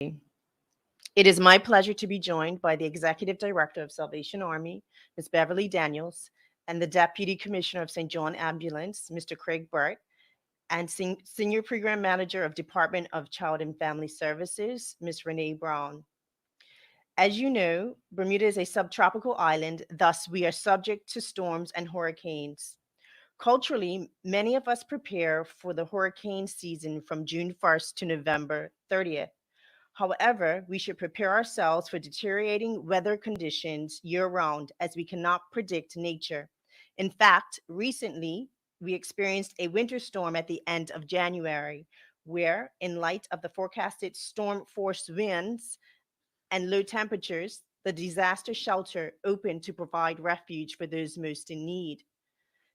It is my pleasure to be joined by the Executive Director of Salvation Army, Ms. Beverly Daniels, and the Deputy Commissioner of St. John Ambulance, Mr. Craig Burt, and Senior Program Manager of Department of Child and Family Services, Ms. Renee Brown. As you know, Bermuda is a subtropical island, thus we are subject to storms and hurricanes. Culturally, many of us prepare for the hurricane season from June 1st to November 30th. However, we should prepare ourselves for deteriorating weather conditions year round as we cannot predict nature. In fact, recently, we experienced a winter storm at the end of January, where, in light of the forecasted storm force winds and low temperatures, the disaster shelter opened to provide refuge for those most in need.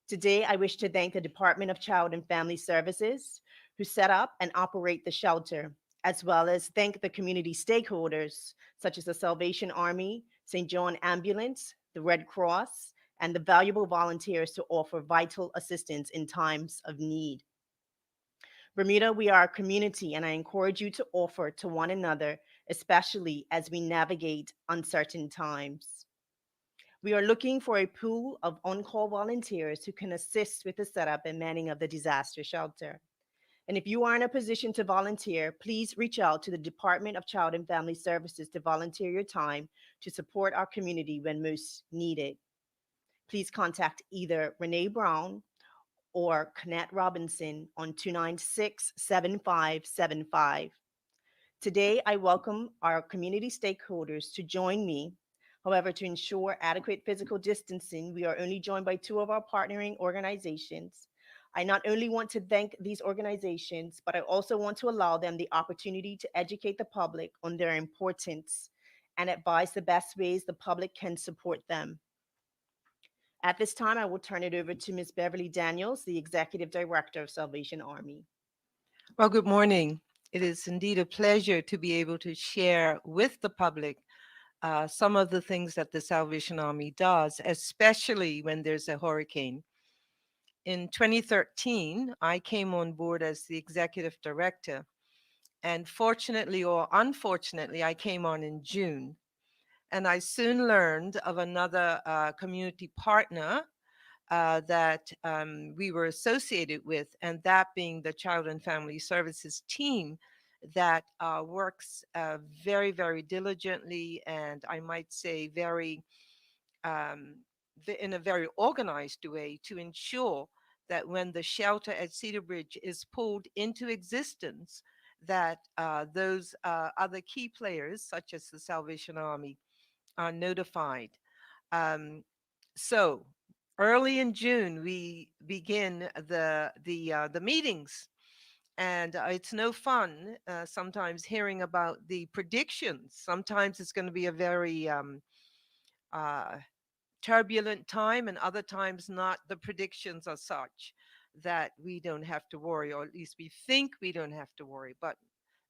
Today, I wish to thank the Department of Child and Family Services who set up and operate the shelter, as well as thank the community stakeholders such as the Salvation Army, St. John Ambulance, the Red Cross, and the valuable volunteers to offer vital assistance in times of need. Bermuda, we are a community, and I encourage you to offer to one another, especially as we navigate uncertain times. We are looking for a pool of on call volunteers who can assist with the setup and manning of the disaster shelter. And if you are in a position to volunteer, please reach out to the Department of Child and Family Services to volunteer your time to support our community when most needed. Please contact either Renee Brown or Knett Robinson on 296-7575. Today, I welcome our community stakeholders to join me. However, to ensure adequate physical distancing, we are only joined by two of our partnering organizations. I not only want to thank these organizations, but I also want to allow them the opportunity to educate the public on their importance and advise the best ways the public can support them. At this time, I will turn it over to Ms. Beverly Daniels, the Executive Director of Salvation Army. Well, good morning. It is indeed a pleasure to be able to share with the public some of the things that the Salvation Army does, especially when there's a hurricane. In 2013, I came on board as the executive director, and fortunately or unfortunately, I came on in June. And I soon learned of another community partner that we were associated with, and that being the Child and Family Services team that works very, very diligently, and I might say very um, in a very organized way to ensure that when the shelter at Cedar Bridge is pulled into existence, that those other key players, such as the Salvation Army, are notified. Um, so early in June, we begin the meetings, and it's no fun sometimes hearing about the predictions. Sometimes it's going to be a very uh, turbulent time, and other times not. The predictions are such that we don't have to worry, or at least we think we don't have to worry, but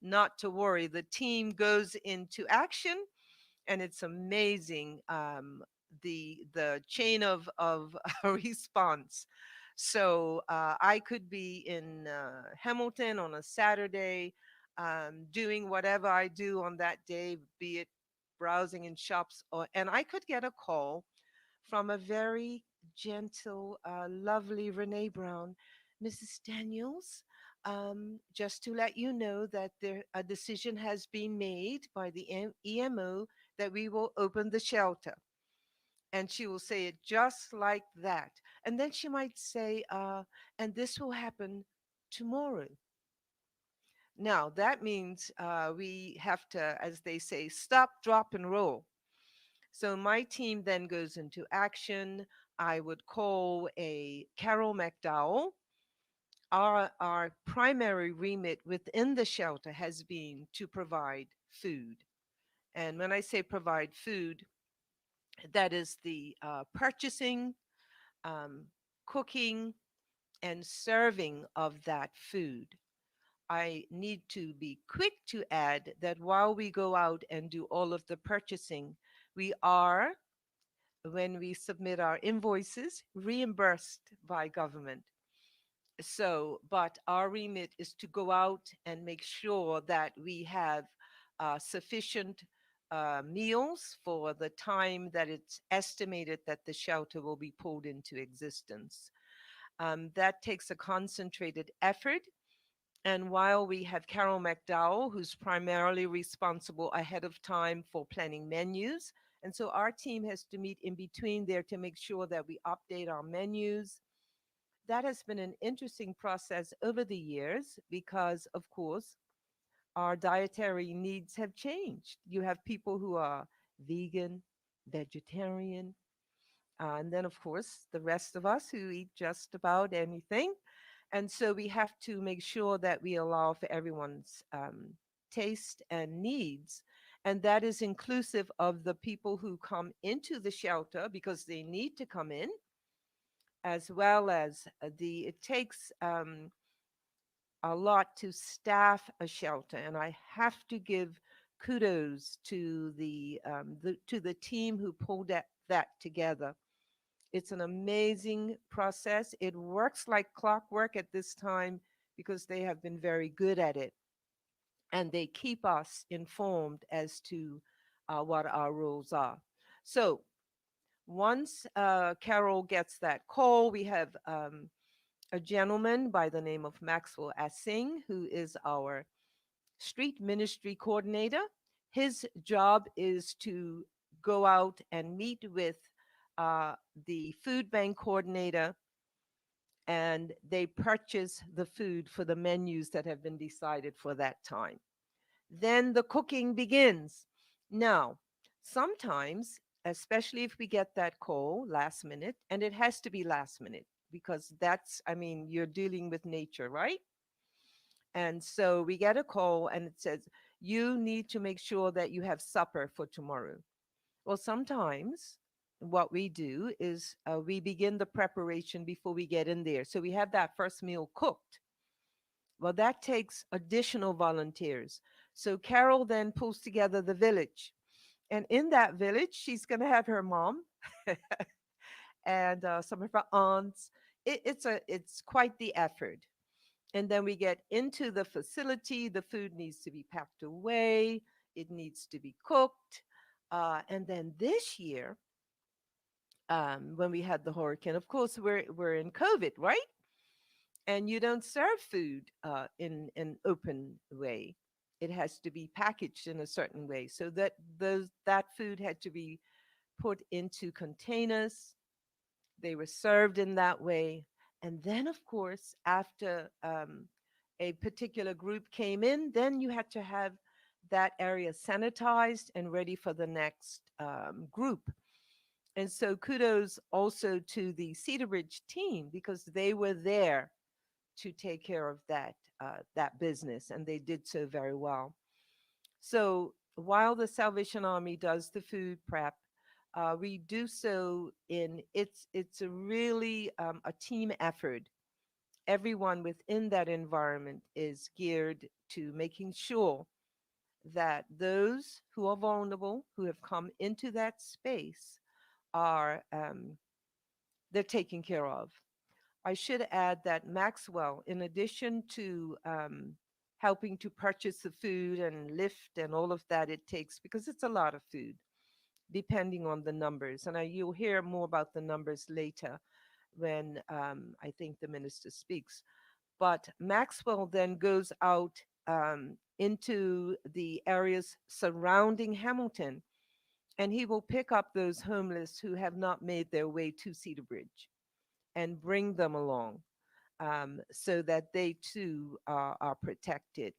not to worry. The team goes into action, and it's amazing the chain of response. So I could be in Hamilton on a Saturday, doing whatever I do on that day, be it browsing in shops, or and I could get a call from a very gentle, lovely Renee Brown, Mrs. Daniels. Just to let you know that a decision has been made by the EMO that we will open the shelter. And she will say it just like that. And then she might say, and this will happen tomorrow. Now, that means we have to, as they say, stop, drop, and roll. So my team then goes into action. I would call a Carol McDowell. Our primary remit within the shelter has been to provide food. And when I say provide food, that is the purchasing, um, cooking, and serving of that food. I need to be quick to add that while we go out and do all of the purchasing, we are, when we submit our invoices, reimbursed by government. So, but our remit is to go out and make sure that we have sufficient meals for the time that it's estimated that the shelter will be pulled into existence. That takes a concentrated effort. And while we have Carol McDowell, who's primarily responsible ahead of time for planning menus, and so our team has to meet in between there to make sure that we update our menus. That has been an interesting process over the years because, of course, our dietary needs have changed. You have people who are vegan, vegetarian, and then, of course, the rest of us who eat just about anything. And so we have to make sure that we allow for everyone's taste and needs. And that is inclusive of the people who come into the shelter because they need to come in, as well as it takes a lot to staff a shelter. And I have to give kudos to the team who pulled that together. It's an amazing process. It works like clockwork at this time because they have been very good at it. And they keep us informed as to what our rules are. So once Carol gets that call, we have a gentleman by the name of Maxwell Assing, who is our street ministry coordinator. His job is to go out and meet with uh, the food bank coordinator, and they purchase the food for the menus that have been decided for that time. Then the cooking begins. Now, sometimes, especially if we get that call last minute, and it has to be last minute because that's, I mean, you're dealing with nature, right? And so we get a call and it says, you need to make sure that you have supper for tomorrow. Well, sometimes what we do is we begin the preparation before we get in there. So we have that first meal cooked. Well, that takes additional volunteers. So Carol then pulls together the village. And in that village, she's going to have her mom and some of her aunts. It's quite the effort. And then we get into the facility. The food needs to be packed away. It needs to be cooked. And then this year, when we had the hurricane, of course, we're in COVID, right? And you don't serve food in an open way. It has to be packaged in a certain way, so that that food had to be put into containers. They were served in that way, and then, of course, after a particular group came in, then you had to have that area sanitized and ready for the next group. And so kudos also to the Cedar Ridge team because they were there to take care of that business, and they did so very well. So while the Salvation Army does the food prep, we do so in it's a really a team effort. Everyone within that environment is geared to making sure that those who are vulnerable, who have come into that space, are they're taken care of. I should add that Maxwell, in addition to helping to purchase the food and lift and all of that it takes, because it's a lot of food, depending on the numbers. And you'll hear more about the numbers later when I think the minister speaks. But Maxwell then goes out into the areas surrounding Hamilton, and he will pick up those homeless who have not made their way to Cedar Bridge and bring them along so that they too are protected.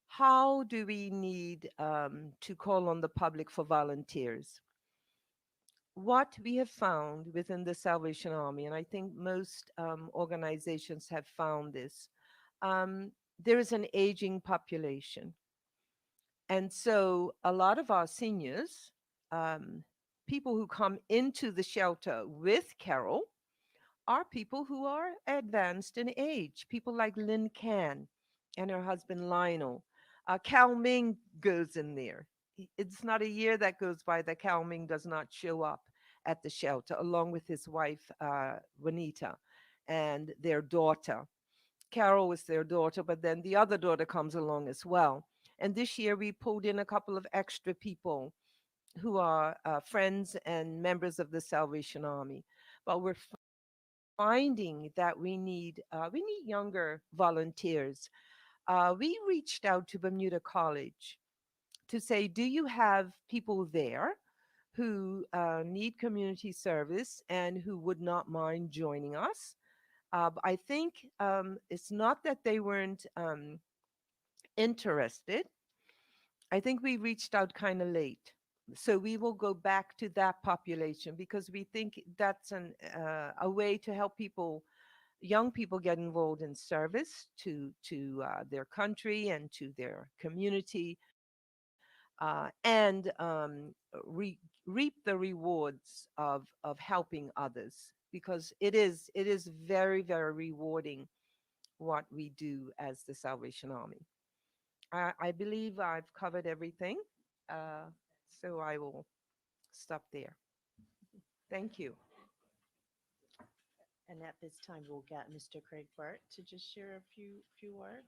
How do we need to call on the public for volunteers? What we have found within the Salvation Army, and I think most organizations have found this, there is an aging population. And so a lot of our seniors, um, people who come into the shelter with Carol, are people who are advanced in age. People like Lynn Can and her husband Lionel. Cal Ming goes in there. It's not a year that goes by that Cal Ming does not show up at the shelter, along with his wife, Juanita, and their daughter. Carol is their daughter, but then the other daughter comes along as well. And this year we pulled in a couple of extra people who are friends and members of the Salvation Army. But we're finding that we need younger volunteers. We reached out to Bermuda College to say, do you have people there who need community service and who would not mind joining us? I think it's not that they weren't interested. I think we reached out kind of late. So we will go back to that population because we think that's a way to help people, young people, get involved in service to their country and to their community, and reap the rewards of helping others, because it is very, very rewarding what we do as the Salvation Army. I believe I've covered everything, uh, so I will stop there. Thank you. And at this time, we'll get Mr. Craig Burt to just share a few words.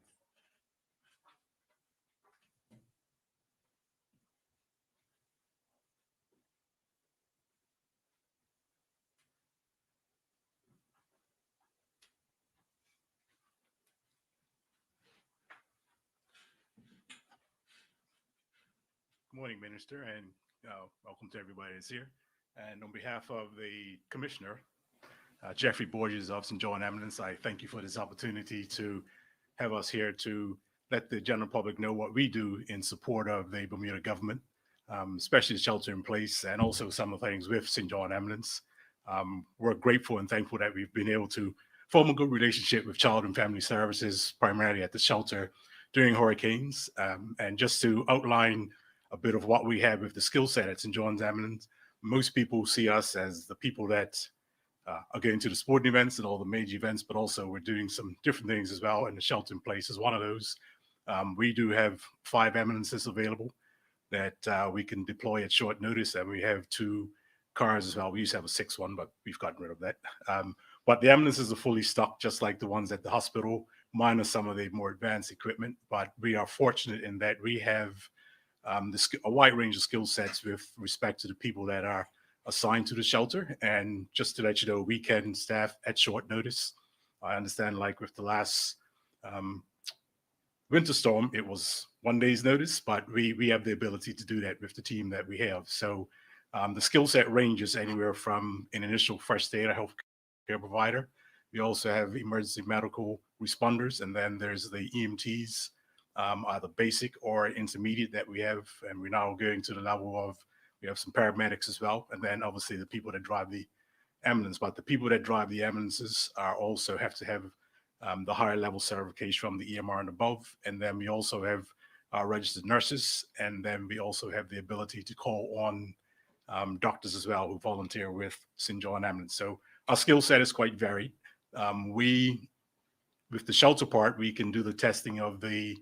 Good morning, Minister, and welcome to everybody that's here. And on behalf of the Commissioner, Jeffrey Borges of St. John Ambulance, I thank you for this opportunity to have us here to let the general public know what we do in support of the Bermuda government, especially the shelter in place and also some of the things with St. John Ambulance. We're grateful and thankful that we've been able to form a good relationship with Child and Family Services, primarily at the shelter during hurricanes. And just to outline a bit of what we have with the skill set at St. John's Ambulance, most people see us as the people that are going to the sporting events and all the major events, but also we're doing some different things as well. And the shelter in place is one of those. We do have 5 ambulances available that we can deploy at short notice, and we have 2 cars as well. We used to have a 6th one, but we've gotten rid of that. But the ambulances are fully stocked, just like the ones at the hospital, minus some of the more advanced equipment. But we are fortunate in that we have a wide range of skill sets with respect to the people that are assigned to the shelter. And just to let you know, we can staff at short notice. I understand, like with the last um, winter storm, it was 1 day's notice, but we have the ability to do that with the team that we have. So the skill set ranges anywhere from an initial first aid, a healthcare provider. We also have emergency medical responders, and then there's the EMTs, either basic or intermediate that we have, and we're now going to the level of we have some paramedics as well, and then obviously the people that drive the ambulance. But the people that drive the ambulances are also have to have the higher level certification from the EMR and above, and then we also have our registered nurses, and then we also have the ability to call on doctors as well who volunteer with St. John Ambulance. So our skill set is quite varied. We with the shelter part, we can do the testing of the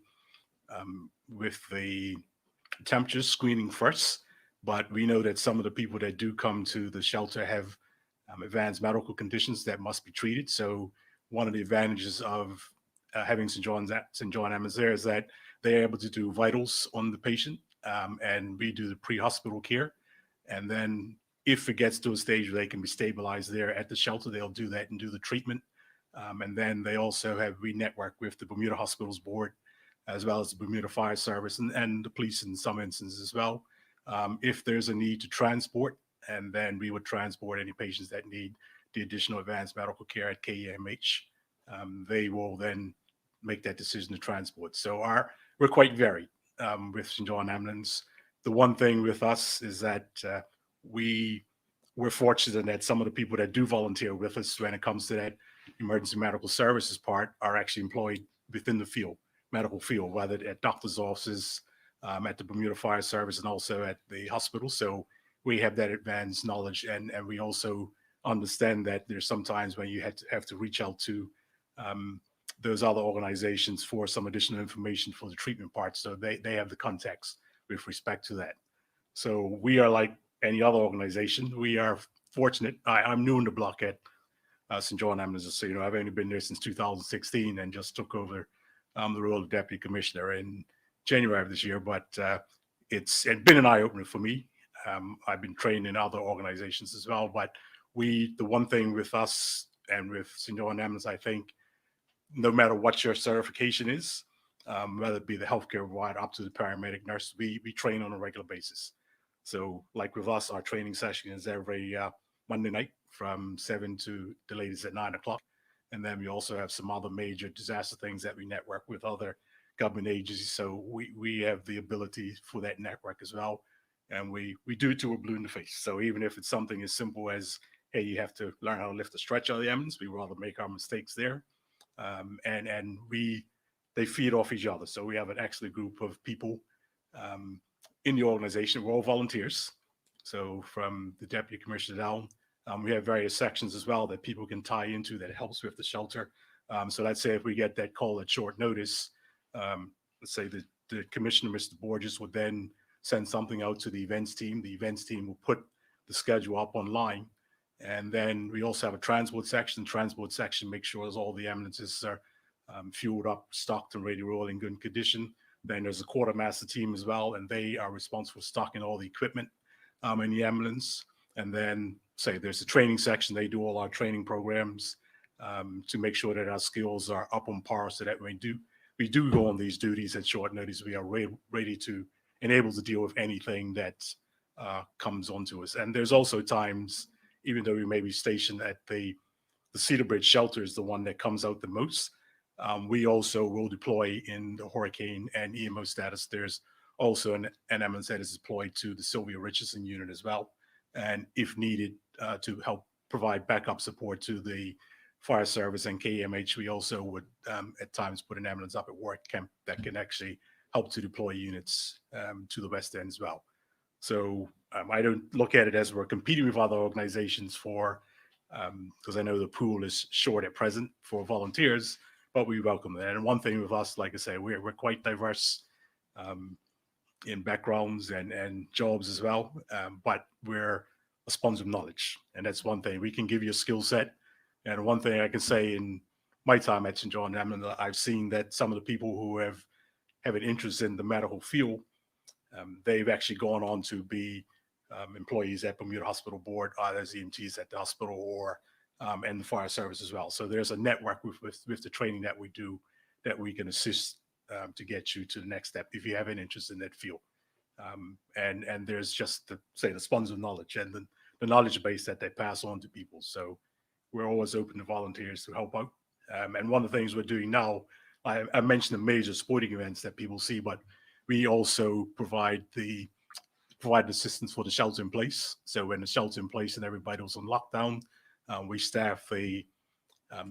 with the temperature screening first, but we know that some of the people that do come to the shelter have advanced medical conditions that must be treated. So one of the advantages of having St. John Ambulance there is that they're able to do vitals on the patient, and we do the pre-hospital care. And then if it gets to a stage where they can be stabilized there at the shelter, they'll do that and do the treatment. And then they also have, we network with the Bermuda Hospitals Board, as well as the Bermuda Fire Service and the police in some instances as well. If there's a need to transport, and then we would transport any patients that need the additional advanced medical care at KEMH. They will then make that decision to transport. So we're quite varied with St. John Ambulance. The one thing with us is that we're fortunate that some of the people that do volunteer with us when it comes to that emergency medical services part are actually employed within the field, medical field, whether at doctor's offices, at the Bermuda Fire Service, and also at the hospital. So we have that advanced knowledge, and we also understand that there's sometimes when you have to reach out to those other organizations for some additional information for the treatment part. So they have the context with respect to that. So we are like any other organization. We are fortunate. I'm new in the block at St. John Ambulance. So, I've only been there since 2016 and just took over the role of deputy commissioner. And January of this year, but it's been an eye opener for me. I've been trained in other organizations as well, but the one thing with us and with St. John Ambulance, I think, no matter what your certification is, whether it be the healthcare provider up to the paramedic nurse, we train on a regular basis. So, like with us, our training session is every Monday night from 7 to the latest at 9 o'clock. And then we also have some other major disaster things that we network with other government agencies. So we have the ability for that network as well. And we do it to a blue in the face. So even if it's something as simple as, hey, you have to learn how to lift a stretcher out of the ambulance, we rather make our mistakes there. And they feed off each other. So we have an excellent group of people um, in the organization. We're all volunteers. So from the deputy commissioner down, we have various sections as well that people can tie into that helps with the shelter. So let's say if we get that call at short notice, let's say the commissioner, Mr. Borges, would then send something out to the events team. The events team will put the schedule up online. And then we also have a transport section. Transport section makes sure all the ambulances are fueled up, stocked, and ready to roll in good condition. Then there's a quartermaster team as well, and they are responsible for stocking all the equipment in the ambulance. And then, say, there's a training section. They do all our training programs to make sure that our skills are up on par, so that we do go on these duties at short notice. We are ready to and able to deal with anything that comes onto us. And there's also times, even though we may be stationed at the Cedar Bridge shelter is the one that comes out the most. We also will deploy in the hurricane and EMO status. There's also an ambulance that is deployed to the Sylvia Richardson unit as well. And if needed to help provide backup support to the fire service and KMH, we also would at times put an ambulance up at Warwick Camp that can actually help to deploy units to the West End as well. So I don't look at it as we're competing with other organizations for, because I know the pool is short at present for volunteers, but we welcome that. And one thing with us, like I say, we're quite diverse in backgrounds and jobs as well, but we're a sponge of knowledge. And that's one thing. We can give you a skill set. And one thing I can say in my time at St. John Ambulance, I've seen that some of the people who have an interest in the medical field, they've actually gone on to be employees at Bermuda Hospital Board, either as EMTs at the hospital or and the fire service as well. So there's a network with the training that we do that we can assist to get you to the next step if you have an interest in that field. And there's just the sponge of knowledge and the knowledge base that they pass on to people. So we're always open to volunteers to help out. And one of the things we're doing now, I mentioned the major sporting events that people see, but we also provide assistance for the shelter in place. So when the shelter in place and everybody was on lockdown, we staff the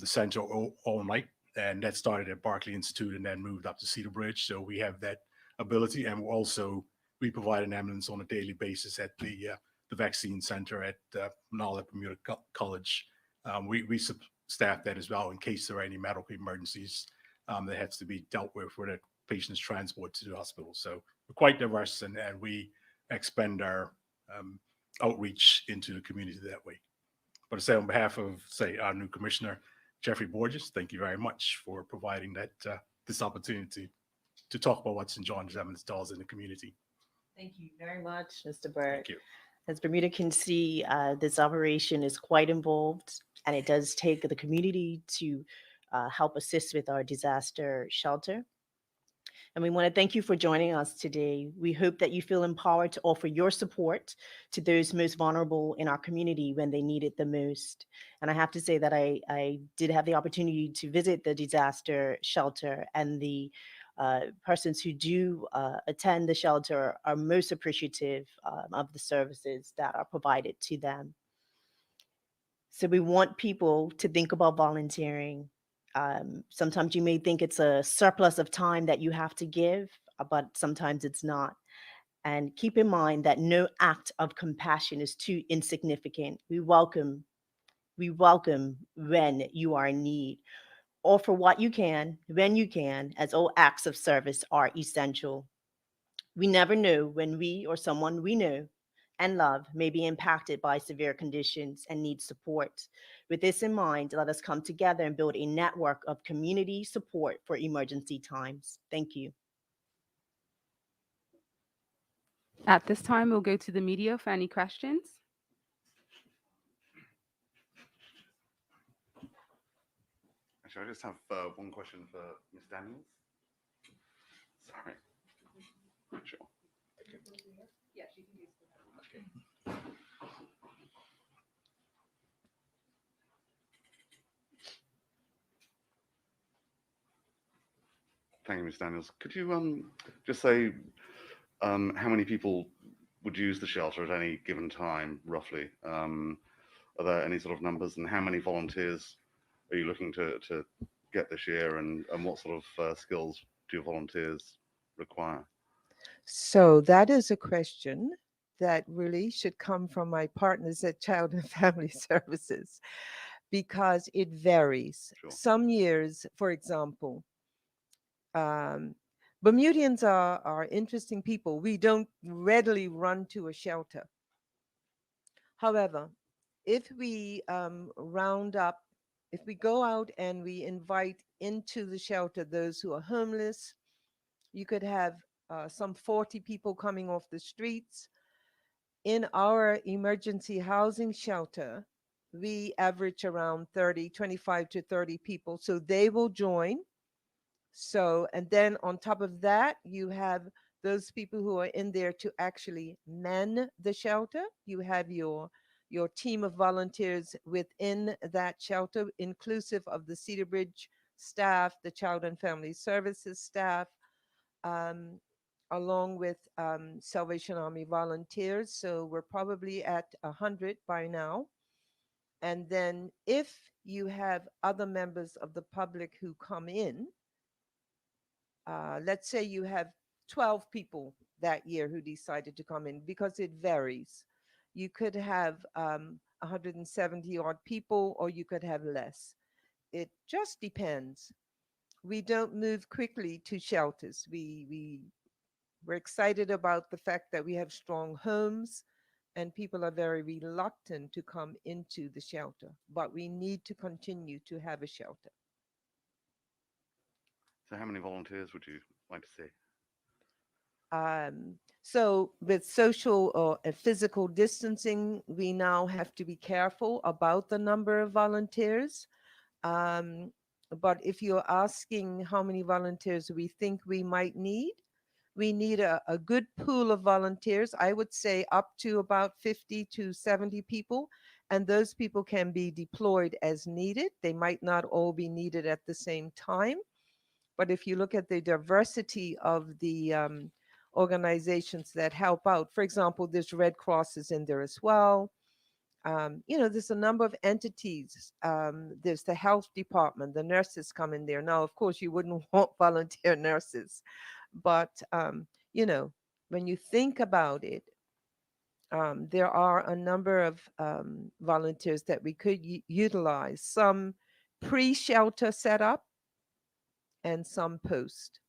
center all night, and that started at Barclay Institute and then moved up to Cedar Bridge. So we have that ability, and we provide an ambulance on a daily basis at the vaccine center at Bermuda College. We staff that as well in case there are any medical emergencies that has to be dealt with where the patient is transported to the hospital. So we're quite diverse, and we expand our outreach into the community that way. But I say on behalf of, say, our new commissioner, Jeffrey Borges, thank you very much for providing that this opportunity to talk about what St. John's Ambulance does in the community. Thank you very much, Mr. Burt. Thank you. As Bermuda can see, this operation is quite involved, and it does take the community to help assist with our disaster shelter. And we want to thank you for joining us today. We hope that you feel empowered to offer your support to those most vulnerable in our community when they need it the most. And I have to say that I did have the opportunity to visit the disaster shelter, and the persons who do attend the shelter are most appreciative of the services that are provided to them. So we want people to think about volunteering. Sometimes you may think it's a surplus of time that you have to give, but sometimes it's not. And keep in mind that no act of compassion is too insignificant. We welcome when you are in need. Offer what you can, when you can, as all acts of service are essential. We never know when we or someone we know and love may be impacted by severe conditions and need support. With this in mind, let us come together and build a network of community support for emergency times. Thank you. At this time, we'll go to the media for any questions. Actually, I just have one question for Ms. Daniels. Sorry. Sure. Thank you, Ms. Daniels. Could you just say how many people would use the shelter at any given time, roughly? Are there any sort of numbers, and how many volunteers are you looking to get this year, and what sort of skills do your volunteers require? So that is a question that really should come from my partners at Child and Family Services because it varies. Sure. Some years, for example, Bermudians are interesting people. We don't readily run to a shelter. However, if we round up, if we go out and we invite into the shelter those who are homeless, you could have some 40 people coming off the streets. In our emergency housing shelter, we average around 25 to 30 people. So they will join. So, and then on top of that, you have those people who are in there to actually man the shelter. You have your team of volunteers within that shelter, inclusive of the Cedar Bridge staff, the Child and Family Services staff, um, along with Salvation Army volunteers. So we're probably at 100 by now. And then if you have other members of the public who come in, let's say you have 12 people that year who decided to come in, because it varies. You could have 170 odd people, or you could have less. It just depends. We don't move quickly to shelters. We're excited about the fact that we have strong homes, and people are very reluctant to come into the shelter, but we need to continue to have a shelter. So how many volunteers would you like to see? So with social or physical distancing, we now have to be careful about the number of volunteers. Um, but if you're asking how many volunteers we think we might need, we need a good pool of volunteers. I would say up to about 50 to 70 people. And those people can be deployed as needed. They might not all be needed at the same time. But if you look at the diversity of the organizations that help out, for example, there's Red Cross is in there as well. There's a number of entities. There's the health department, the nurses come in there. Now, of course, you wouldn't want volunteer nurses, but, when you think about it, there are a number of volunteers that we could utilize, some pre-shelter setup and some post.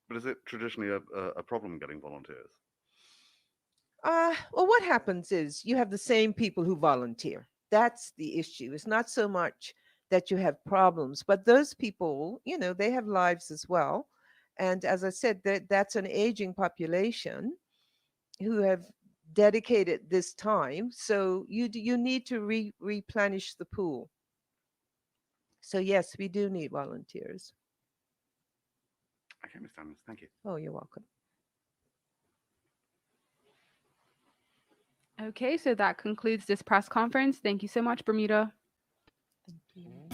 But is it traditionally a problem getting volunteers? Well, what happens is you have the same people who volunteer. That's the issue. It's not so much that you have problems, but those people, they have lives as well. And as I said, that's an aging population who have dedicated this time. So you need to replenish the pool. So yes, we do need volunteers. Okay, Ms. Daniels, thank you. Oh, you're welcome. Okay, so that concludes this press conference. Thank you so much, Bermuda. Thank you.